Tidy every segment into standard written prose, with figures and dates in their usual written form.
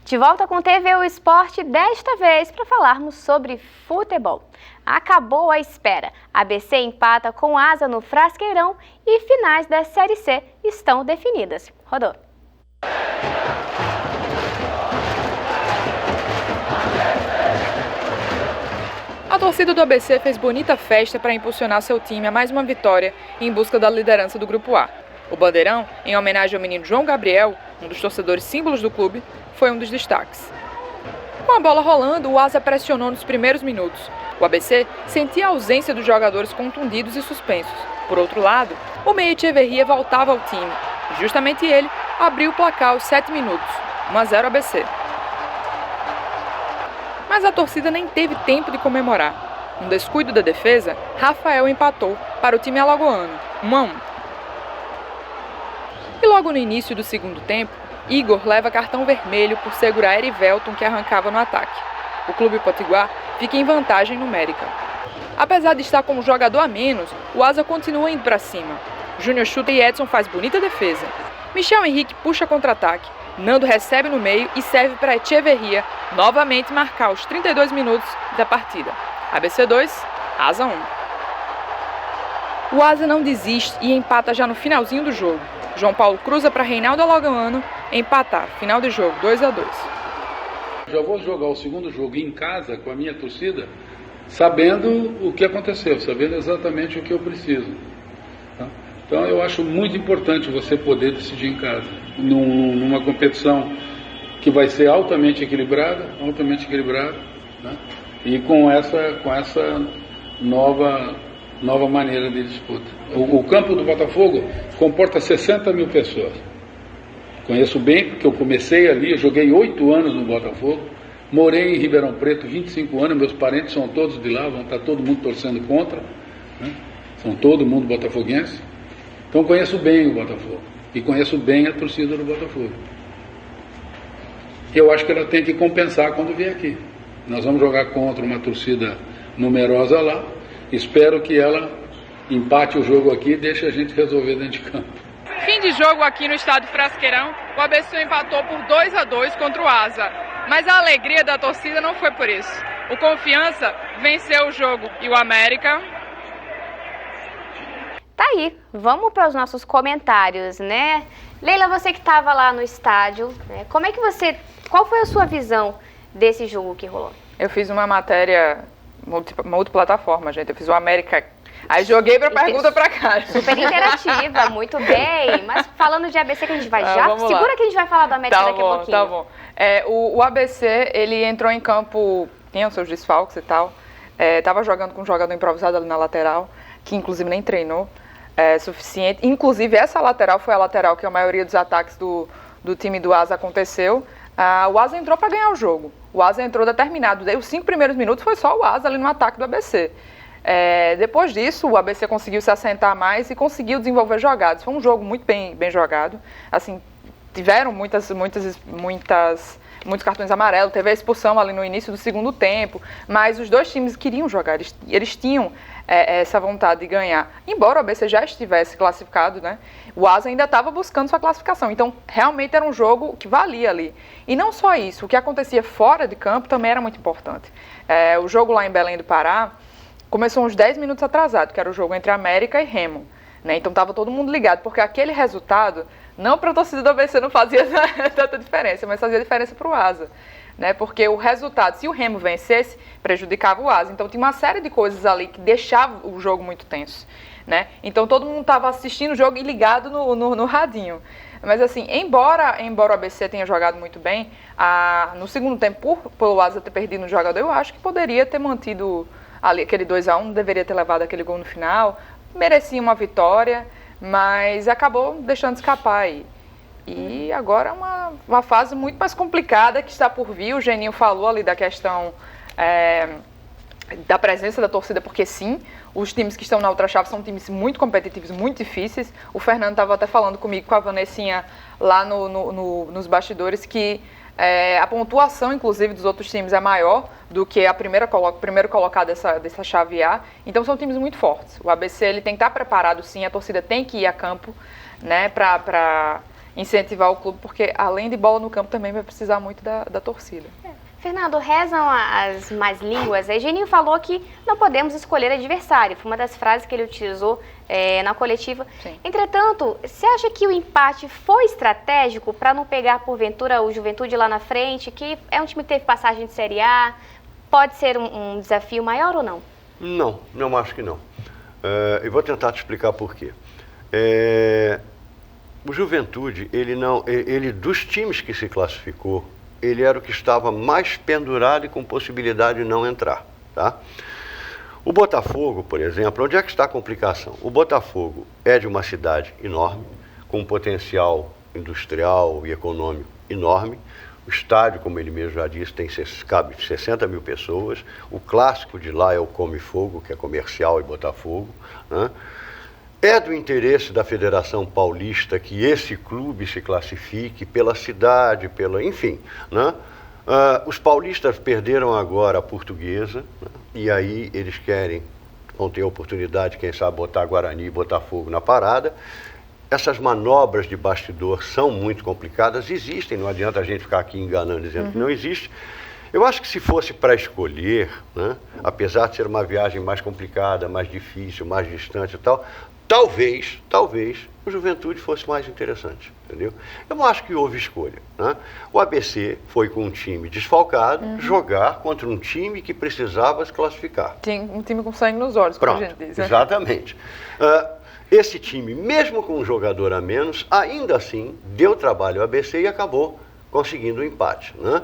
De volta com TV O Esporte, desta vez para falarmos sobre futebol. Acabou a espera. ABC empata com Asa no Frasqueirão e finais da Série C estão definidas. Rodou. A torcida do ABC fez bonita festa para impulsionar seu time a mais uma vitória em busca da liderança do Grupo A. O bandeirão, em homenagem ao menino João Gabriel, um dos torcedores símbolos do clube, foi um dos destaques. Com a bola rolando, o Asa pressionou nos primeiros minutos. O ABC sentia a ausência dos jogadores contundidos e suspensos. Por outro lado, o meia Echeverria voltava ao time. E justamente ele abriu o placar aos 7 minutos, 1-0 ABC. Mas a torcida nem teve tempo de comemorar. Um descuido da defesa, Rafael empatou para o time alagoano, 1-1. E logo no início do segundo tempo, Igor leva cartão vermelho por segurar Erivelton, que arrancava no ataque. O clube potiguar fica em vantagem numérica. Apesar de estar com um jogador a menos, o Asa continua indo para cima. Júnior chuta e Edson faz bonita defesa. Michel Henrique puxa contra-ataque. Nando recebe no meio e serve para Echeverria novamente marcar os 32 minutos da partida. ABC 2, Asa 1. O Asa não desiste e empata já no finalzinho do jogo. João Paulo cruza para Reinaldo Alagoano empatar. Final de jogo, 2-2. Já vou jogar o segundo jogo em casa com a minha torcida, sabendo o que aconteceu, sabendo exatamente o que eu preciso. Tá? Então eu acho muito importante você poder decidir em casa, numa competição que vai ser altamente equilibrada, né? E com essa nova maneira de disputa. O campo do Botafogo comporta 60 mil pessoas. Conheço bem, porque eu comecei ali, eu joguei 8 anos no Botafogo, morei em Ribeirão Preto 25 anos, meus parentes são todos de lá, vão estar todo mundo torcendo contra, né? São todo mundo botafoguense. Então conheço bem o Botafogo e conheço bem a torcida do Botafogo. Eu acho que ela tem que compensar quando vier aqui. Nós vamos jogar contra uma torcida numerosa lá. Espero que ela empate o jogo aqui e deixe a gente resolver dentro de campo. Fim de jogo aqui no estádio Frasqueirão, o ABC empatou por 2-2 contra o Asa. Mas a alegria da torcida não foi por isso. O Confiança venceu o jogo e o América... Tá aí, vamos para os nossos comentários, né? Leila, você que estava lá no estádio, né? Qual foi a sua visão desse jogo que rolou? Eu fiz uma matéria multiplataforma, gente. Eu fiz o América... Aí joguei pra pergunta pra cá. Super interativa, muito bem. Mas falando de ABC que a gente vai já... Segura lá. Que a gente vai falar do América daqui a pouquinho. Tá bom. O ABC, ele entrou em campo, tinha os seus desfalques e tal. Tava jogando com um jogador improvisado ali na lateral, que inclusive nem treinou. Suficiente. Inclusive, essa lateral foi a lateral que a maioria dos ataques do time do Asa aconteceu. O Asa entrou para ganhar o jogo. O Asa entrou determinado. Os 5 primeiros minutos foi só o Asa ali no ataque do ABC. Depois disso, o ABC conseguiu se assentar mais e conseguiu desenvolver jogadas. Foi um jogo muito bem jogado. Assim, tiveram muitos cartões amarelos, teve a expulsão ali no início do segundo tempo, mas os dois times queriam jogar, eles tinham essa vontade de ganhar. Embora o ABC já estivesse classificado, né, o Asa ainda estava buscando sua classificação, então realmente era um jogo que valia ali. E não só isso, o que acontecia fora de campo também era muito importante. O jogo lá em Belém do Pará começou uns 10 minutos atrasado, que era o jogo entre América e Remo, né, então estava todo mundo ligado, porque aquele resultado... Não para a torcida do ABC não fazia tanta diferença, mas fazia diferença para o Asa, né? Porque o resultado, se o Remo vencesse, prejudicava o Asa. Então tinha uma série de coisas ali que deixavam o jogo muito tenso, né? Então todo mundo estava assistindo o jogo e ligado no radinho. Mas assim, embora o ABC tenha jogado muito bem, no segundo tempo, por o Asa ter perdido um jogador, eu acho que poderia ter mantido ali aquele 2-1, deveria ter levado aquele gol no final, merecia uma vitória, mas acabou deixando escapar aí. E agora uma fase muito mais complicada que está por vir. O Geninho falou ali da questão da presença da torcida, porque sim, os times que estão na outra chave são times muito competitivos, muito difíceis. O Fernando estava até falando comigo, com a Vanessinha, lá nos bastidores, que a pontuação, inclusive, dos outros times é maior do que o primeiro colocado dessa chave A. Então, são times muito fortes. O ABC ele tem que estar preparado, sim. A torcida tem que ir a campo, né, para incentivar o clube, porque além de bola no campo também vai precisar muito da torcida. Fernando, rezam as más línguas. Aí Geninho falou que não podemos escolher adversário. Foi uma das frases que ele utilizou na coletiva. Sim. Entretanto, você acha que o empate foi estratégico para não pegar, porventura, o Juventude lá na frente, que é um time que teve passagem de Série A? Pode ser um desafio maior ou não? Não acho que não. Eu vou tentar te explicar por quê. O Juventude, ele dos times que se classificou, ele era o que estava mais pendurado e com possibilidade de não entrar, tá? O Botafogo, por exemplo, onde é que está a complicação? O Botafogo é de uma cidade enorme, com um potencial industrial e econômico enorme. O estádio, como ele mesmo já disse, cabe 60 mil pessoas. O clássico de lá é o Come Fogo, que é comercial, e Botafogo, né? É do interesse da Federação Paulista que esse clube se classifique pela cidade, enfim, né? Os paulistas perderam agora a Portuguesa, né? E aí eles vão ter a oportunidade, quem sabe, botar Guarani e Botafogo na parada. Essas manobras de bastidor são muito complicadas, existem, não adianta a gente ficar aqui enganando, dizendo que não existe. Eu acho que se fosse para escolher, né, apesar de ser uma viagem mais complicada, mais difícil, mais distante e tal, talvez o Juventude fosse mais interessante, entendeu? Eu não acho que houve escolha, né? O ABC foi com um time desfalcado jogar contra um time que precisava se classificar. Tinha um time com sangue nos olhos, como a gente diz, né? Exatamente. Esse time, mesmo com um jogador a menos, ainda assim deu trabalho ao ABC e acabou conseguindo um empate, né?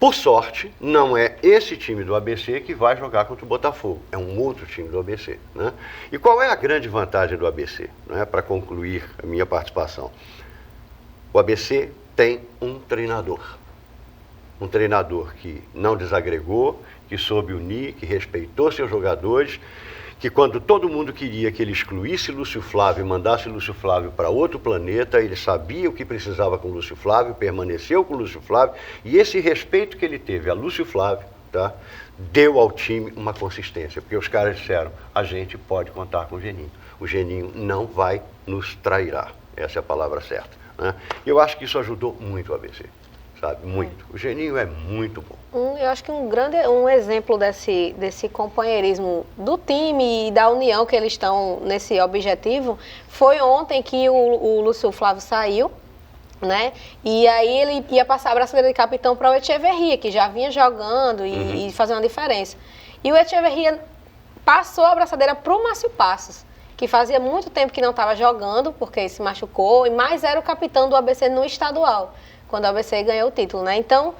Por sorte, não é esse time do ABC que vai jogar contra o Botafogo, é um outro time do ABC, né? E qual é a grande vantagem do ABC, né, para concluir a minha participação? O ABC tem um treinador que não desagregou, que soube unir, que respeitou seus jogadores, que quando todo mundo queria que ele excluísse Lúcio Flávio e mandasse Lúcio Flávio para outro planeta, ele sabia o que precisava com Lúcio Flávio, permaneceu com Lúcio Flávio, e esse respeito que ele teve a Lúcio Flávio, tá, deu ao time uma consistência, porque os caras disseram, a gente pode contar com o Geninho. O Geninho não vai nos trairá, essa é a palavra certa, né? E eu acho que isso ajudou muito o ABC. Sabe, muito. O Geninho é muito bom. Eu acho que um exemplo desse companheirismo do time e da união que eles estão nesse objetivo foi ontem que o Lúcio Flávio saiu, né? E aí ele ia passar a braçadeira de capitão para o Echeverria, que já vinha jogando e fazendo a diferença. E o Echeverria passou a braçadeira para o Márcio Passos, que fazia muito tempo que não estava jogando, porque se machucou, mas era o capitão do ABC no estadual, quando o ABC ganhou o título, né? Então,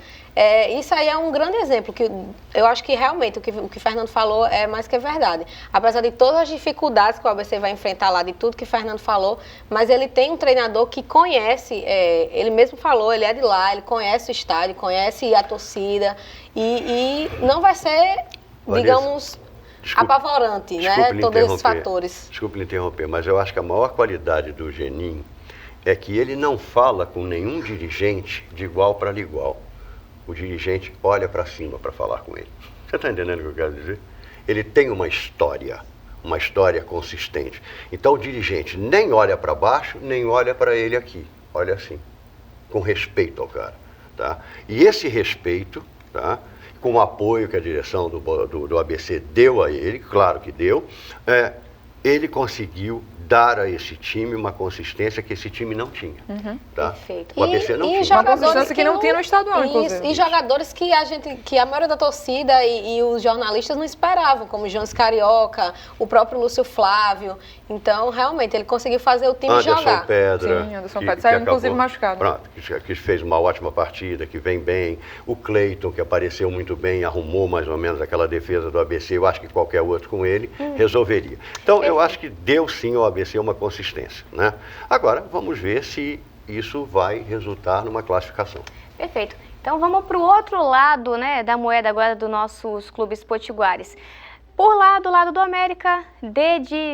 isso aí é um grande exemplo, que eu acho que realmente o que o Fernando falou é mais que verdade. Apesar de todas as dificuldades que o ABC vai enfrentar lá, de tudo que o Fernando falou, mas ele tem um treinador que conhece, ele mesmo falou, ele é de lá, ele conhece o estádio, conhece a torcida, e não vai ser, digamos, apavorante, né? Todos esses fatores. Desculpe lhe interromper, mas eu acho que a maior qualidade do Geninho é que ele não fala com nenhum dirigente de igual para igual. O dirigente olha para cima para falar com ele. Você está entendendo o que eu quero dizer? Ele tem uma história consistente. Então o dirigente nem olha para baixo, nem olha para ele aqui. Olha assim, com respeito ao cara. Tá? E esse respeito, tá, com o apoio que a direção do ABC deu a ele, claro que deu, ele conseguiu dar a esse time uma consistência que esse time não tinha. Tá? Perfeito. O ABC não tinha. Uma consistência que não tinha no estadual, inclusive. E jogadores que a maioria da torcida e os jornalistas não esperavam, como o Jones Carioca, o próprio Lúcio Flávio. Então, realmente, ele conseguiu fazer o time jogar. Pedra. Sim, Anderson Pedra. Saiu, inclusive, machucado. Pronto, que fez uma ótima partida, que vem bem. O Cleiton, que apareceu muito bem, arrumou mais ou menos aquela defesa do ABC. Eu acho que qualquer outro com ele resolveria. Então, eu acho que deu sim ao ABC uma consistência, né? Agora, vamos ver se isso vai resultar numa classificação. Perfeito. Então vamos para o outro lado, né, da moeda agora dos nossos clubes potiguares. Por lá, do lado do América,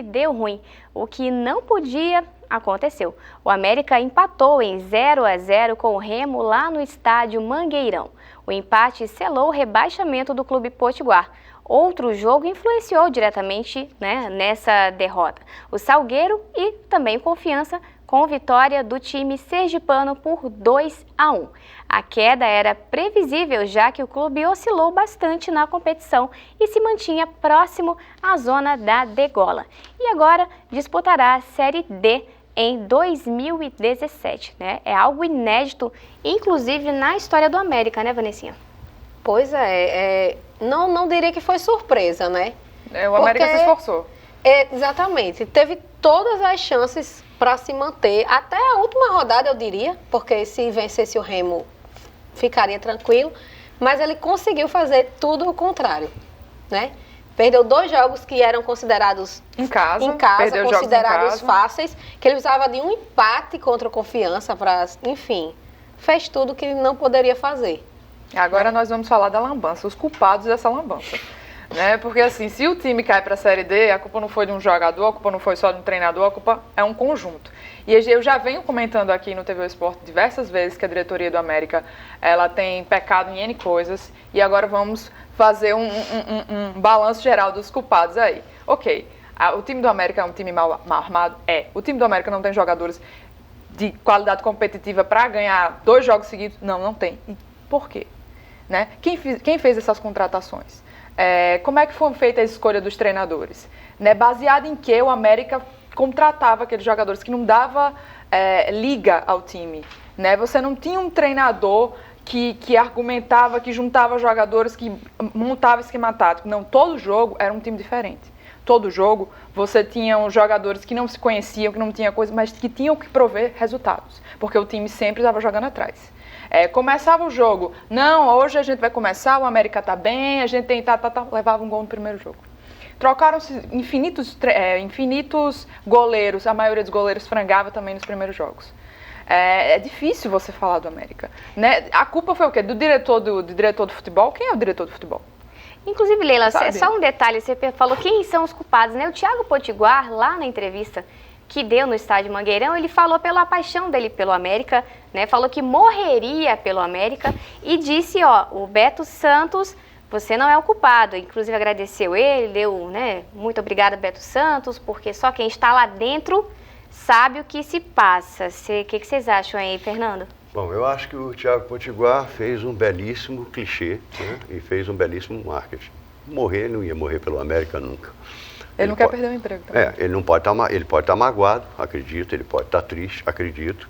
deu ruim. O que não podia, aconteceu. O América empatou em 0-0 com o Remo lá no estádio Mangueirão. O empate selou o rebaixamento do clube potiguar. Outro jogo influenciou diretamente, né, nessa derrota. O Salgueiro e também o Confiança com vitória do time sergipano por 2-1. A queda era previsível, já que o clube oscilou bastante na competição e se mantinha próximo à zona da degola. E agora disputará a Série D em 2017, né? É algo inédito, inclusive na história do América, né, Vanessinha? Pois é, não diria que foi surpresa, né? O América se esforçou. Exatamente, teve todas as chances para se manter, até a última rodada eu diria, porque se vencesse o Remo ficaria tranquilo, mas ele conseguiu fazer tudo o contrário, né? Perdeu 2 jogos que eram considerados em casa considerados fáceis, que ele usava de um empate contra a Confiança para, enfim, fez tudo que não poderia fazer. Agora nós vamos falar da lambança, os culpados dessa lambança. Né? Porque assim, se o time cai para a Série D, a culpa não foi de um jogador, a culpa não foi só de um treinador, a culpa é um conjunto. E eu já venho comentando aqui no TV o Esporte diversas vezes que a diretoria do América ela tem pecado em N coisas, e agora vamos fazer um balanço geral dos culpados aí. Ok, o time do América é um time mal armado? É. O time do América não tem jogadores de qualidade competitiva para ganhar 2 jogos seguidos? Não tem. E por quê? Né? Quem fez essas contratações? Como é que foi feita a escolha dos treinadores? Né? Baseado em que o América contratava aqueles jogadores que não dava liga ao time. Né? Você não tinha um treinador que argumentava, que juntava jogadores, que montava esquema tático. Não, todo jogo era um time diferente. Todo jogo você tinha jogadores que não se conheciam, que não tinha coisa, mas que tinham que prover resultados. Porque o time sempre estava jogando atrás. Começava o jogo, não, hoje a gente vai começar, o América tá bem, a gente tem levava um gol no primeiro jogo. Trocaram-se infinitos goleiros, a maioria dos goleiros frangava também nos primeiros jogos. É difícil você falar do América. Né? A culpa foi o quê? Do diretor do futebol? Quem é o diretor do futebol? Inclusive, Leila, só um detalhe, você falou quem são os culpados, né? O Thiago Potiguar, lá na entrevista que deu no estádio Mangueirão, ele falou pela paixão dele pelo América, né? Falou que morreria pelo América e disse, o Beto Santos, você não é o culpado. Inclusive agradeceu ele, deu, né? Muito obrigada, Beto Santos, porque só quem está lá dentro sabe o que se passa. O que vocês acham aí, Fernando? Bom, eu acho que o Thiago Potiguar fez um belíssimo clichê, né? E fez um belíssimo marketing. Ele não ia morrer pelo América nunca. Ele não quer perder o emprego também. Ele não pode ele pode estar magoado, acredito, ele pode estar triste, acredito.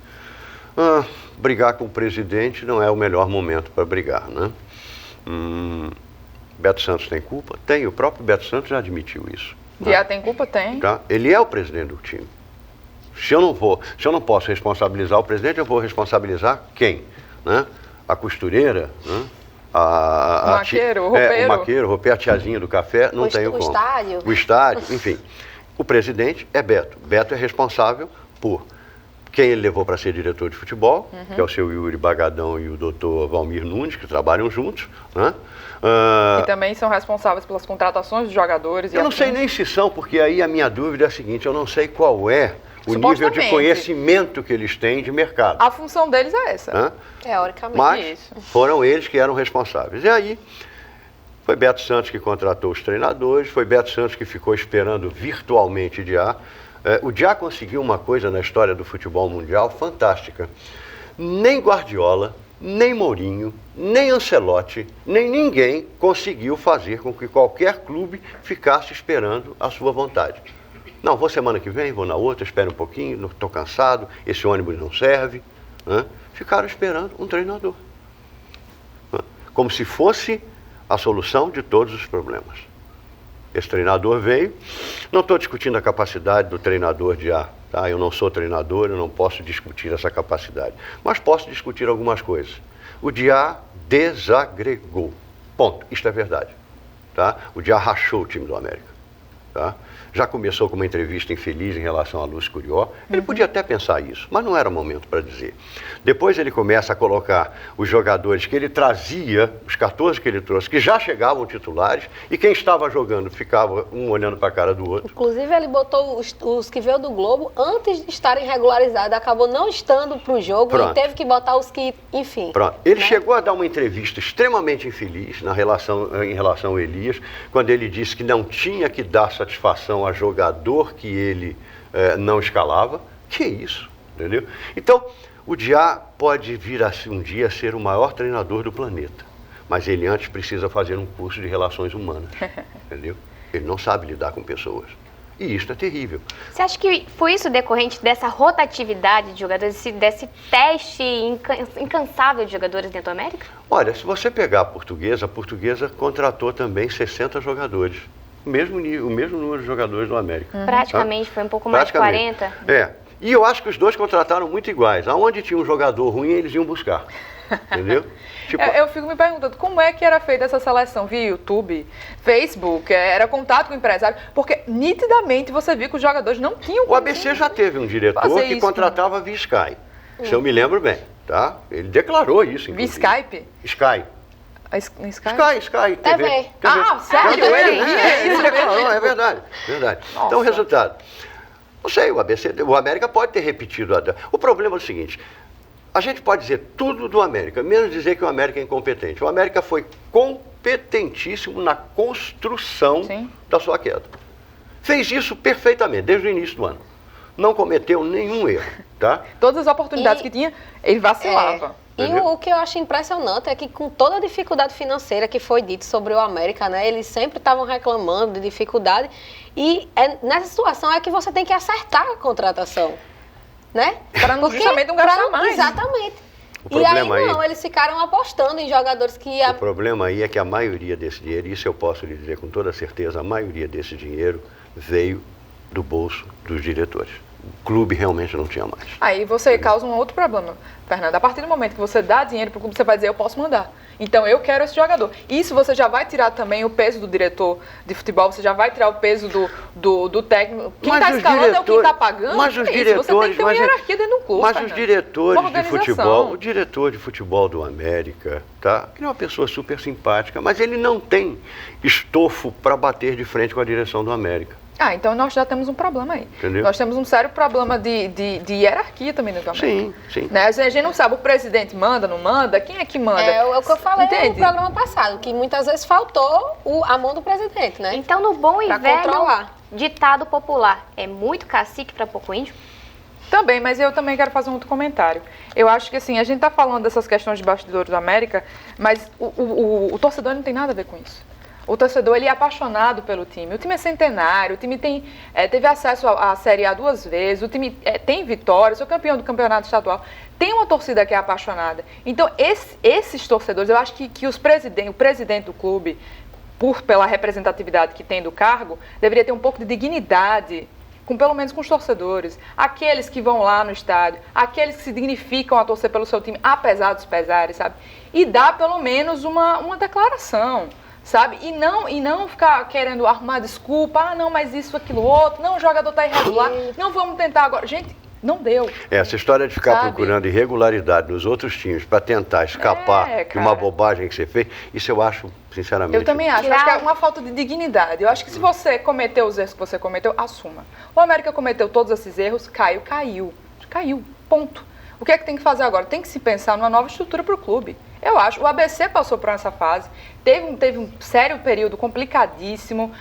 Brigar com o presidente não é o melhor momento para brigar, né? Beto Santos tem culpa? Tem, o próprio Beto Santos já admitiu isso. Já tem culpa? Tem. Tá? Ele é o presidente do time. Se eu não posso responsabilizar o presidente, eu vou responsabilizar quem? Né? A costureira, né? O maqueiro, o roupeiro. O maqueiro, o roupeiro, a tiazinha do café, não tenho como. O estádio, enfim. O presidente é Beto. Beto é responsável por quem ele levou para ser diretor de futebol, que é o seu Yuri Bagadão e o doutor Valmir Nunes, que trabalham juntos, né? E também são responsáveis pelas contratações dos jogadores. Eu não sei nem se são, porque aí a minha dúvida é a seguinte, eu não sei qual é o nível de conhecimento que eles têm de mercado. A função deles é essa. Teoricamente. Mas foram eles que eram responsáveis. E aí, foi Beto Santos que contratou os treinadores, foi Beto Santos que ficou esperando virtualmente Diá. O Diá conseguiu uma coisa na história do futebol mundial fantástica. Nem Guardiola, nem Mourinho, nem Ancelotti, nem ninguém conseguiu fazer com que qualquer clube ficasse esperando a sua vontade. Não, vou semana que vem, vou na outra, espero um pouquinho, estou cansado, esse ônibus não serve. Né? Ficaram esperando um treinador. Né? Como se fosse a solução de todos os problemas. Esse treinador veio, não estou discutindo a capacidade do treinador de tá? Eu não sou treinador, eu não posso discutir essa capacidade, mas posso discutir algumas coisas. O Diá desagregou, ponto, isto é verdade. Tá? O Diá rachou o time do América. Tá? Já começou com uma entrevista infeliz em relação a Lúcio Curió. Ele podia até pensar isso, mas não era o momento para dizer. Depois ele começa a colocar os jogadores que ele trazia, os 14 que ele trouxe, que já chegavam titulares, e quem estava jogando ficava um olhando para a cara do outro. Inclusive ele botou os que veio do Globo antes de estarem regularizados, acabou não estando para o jogo. Pronto. E teve que botar os que, enfim. Pronto. Ele chegou a dar uma entrevista extremamente infeliz em relação ao Elias, quando ele disse que não tinha que dar satisfação a jogador que ele não escalava. Que isso? entendeu? Então, o Diá pode vir assim um dia a ser o maior treinador do planeta, mas ele antes precisa fazer um curso de relações humanas, entendeu? Ele não sabe lidar com pessoas. E isso é terrível. Você acha que foi isso decorrente dessa rotatividade de jogadores, desse teste incansável de jogadores dentro da América? Olha, se você pegar a Portuguesa contratou também 60 jogadores. O mesmo número de jogadores do América. Praticamente, foi um pouco mais de 40. E eu acho que os dois contrataram muito iguais. Aonde tinha um jogador ruim, eles iam buscar. Entendeu? Tipo... Eu fico me perguntando como é que era feita essa seleção via YouTube, Facebook, era contato com o empresário, porque nitidamente você viu que os jogadores não tinham... O ABC já teve um diretor que contratava via Sky, se eu me lembro bem, tá? Ele declarou isso, inclusive. Via Skype? Sky. Sky? TV. Ah, sério? Ele declarou, é verdade. Nossa. Então, o resultado. Não sei, o América pode ter repetido. O problema é o seguinte... A gente pode dizer tudo do América, menos dizer que o América é incompetente. O América foi competentíssimo na construção da sua queda. Fez isso perfeitamente, desde o início do ano. Não cometeu nenhum erro, tá? Todas as oportunidades que tinha, ele vacilava. E o que eu acho impressionante é que com toda a dificuldade financeira que foi dito sobre o América, né, eles sempre estavam reclamando de dificuldade e nessa situação é que você tem que acertar a contratação. Né? Para justamente não gastar mais. Exatamente. E aí não, eles ficaram apostando em jogadores que... O problema aí é que a maioria desse dinheiro, isso eu posso lhe dizer com toda certeza, a maioria desse dinheiro veio do bolso dos diretores. O clube realmente não tinha mais. Aí você causa um outro problema, Fernando. A partir do momento que você dá dinheiro para o clube, você vai dizer, eu posso mandar. Então, eu quero esse jogador. Isso você já vai tirar também o peso do diretor de futebol, você já vai tirar o peso do técnico. Quem está escalando é o quem está pagando. Mas os diretores, você tem que ter uma hierarquia dentro do clube. Mas os diretores de futebol, o diretor de futebol do América, tá? Ele é uma pessoa super simpática, mas ele não tem estofo para bater de frente com a direção do América. Então nós já temos um problema aí. Entendeu? Nós temos um sério problema de hierarquia também dentro do América. Sim. Né? A gente não sabe, o presidente manda, não manda, quem é que manda? É o que eu falei no programa passado, que muitas vezes faltou a mão do presidente, né? Então, no bom e velho ditado popular, é muito cacique para pouco índio? Também, mas eu também quero fazer um outro comentário. Eu acho que assim, a gente está falando dessas questões de bastidores do América, mas o torcedor não tem nada a ver com isso. O torcedor, ele é apaixonado pelo time. O time é centenário, o time teve acesso à Série A 2 vezes, o time tem vitórias, foi campeão do campeonato estadual. Tem uma torcida que é apaixonada. Então, esses torcedores, eu acho que o presidente do clube, pela representatividade que tem do cargo, deveria ter um pouco de dignidade, pelo menos com os torcedores. Aqueles que vão lá no estádio, aqueles que se dignificam a torcer pelo seu time, apesar dos pesares, sabe? E dar pelo menos uma declaração. Sabe? E não ficar querendo arrumar desculpa, não, mas isso, aquilo, outro, não, o jogador está irregular, não, vamos tentar agora. Gente, não deu. Essa história de ficar procurando irregularidade nos outros times para tentar escapar de uma bobagem que você fez, isso eu acho, sinceramente... Eu também acho que é uma falta de dignidade. Eu acho que se você cometeu os erros que você cometeu, assuma. O América cometeu todos esses erros, caiu, ponto. O que é que tem que fazer agora? Tem que se pensar numa nova estrutura para o clube. Eu acho, o ABC passou por essa fase, teve um sério período complicadíssimo,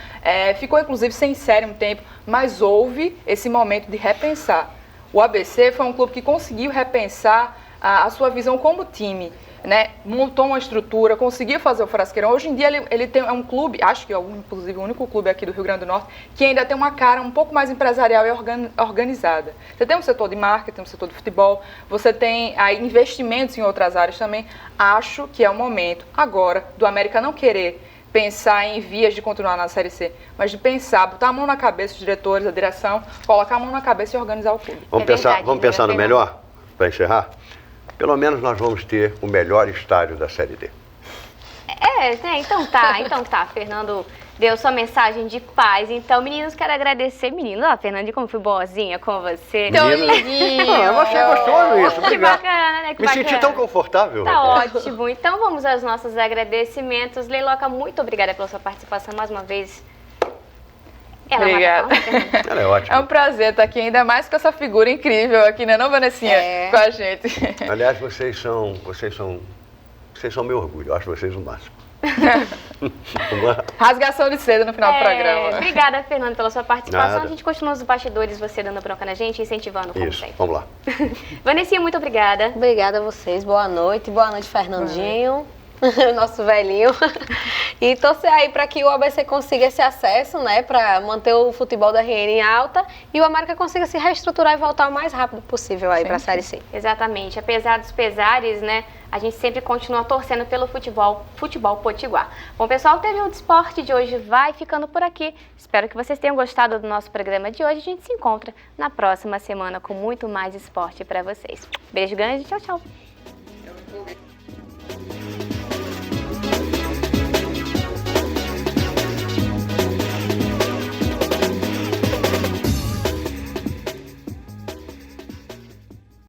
ficou inclusive sem série um tempo, mas houve esse momento de repensar. O ABC foi um clube que conseguiu repensar a sua visão como time, né? Montou uma estrutura, conseguiu fazer o Frasqueirão. Hoje em dia ele tem um clube, acho que é inclusive o único clube aqui do Rio Grande do Norte, que ainda tem uma cara um pouco mais empresarial e organizada. Você tem um setor de marketing, um setor de futebol, você tem aí investimentos em outras áreas também. Acho que é o momento agora do América não querer pensar em vias de continuar na Série C, mas de pensar, botar a mão na cabeça, os diretores, a direção, colocar a mão na cabeça e organizar o clube. Vamos pensar no melhor, para encerrar? Pelo menos nós vamos ter o melhor estádio da Série D. Então tá, Fernando deu sua mensagem de paz. Então, meninos, quero agradecer, Fernandinho, como fui boazinha com você. Tão lindinho. Eu achei gostoso isso, que bacana, né? Me senti tão confortável. Tá ótimo. Então, vamos aos nossos agradecimentos. Leiloca, muito obrigada pela sua participação mais uma vez. Obrigada. Ela é ótima. É um prazer estar aqui, ainda mais com essa figura incrível aqui, né, não, Vanessinha? Com a gente. Aliás, vocês são meu orgulho, eu acho vocês o máximo. Rasgação de seda no final do programa. Obrigada, Fernando, pela sua participação. Nada. A gente continua nos bastidores, você dando bronca na gente, incentivando como Isso, sempre. vamos lá. Vanessinha, muito obrigada. Obrigada a vocês, boa noite, Fernandinho, nosso velhinho. E torcer aí para que o ABC consiga esse acesso, né, para manter o futebol da RN em alta e o América consiga se reestruturar e voltar o mais rápido possível aí para a Série C. Exatamente. Apesar dos pesares, né, a gente sempre continua torcendo pelo futebol potiguar. Bom, pessoal, o TV do Esporte de hoje vai ficando por aqui. Espero que vocês tenham gostado do nosso programa de hoje. A gente se encontra na próxima semana com muito mais esporte para vocês. Beijo grande, tchau, tchau.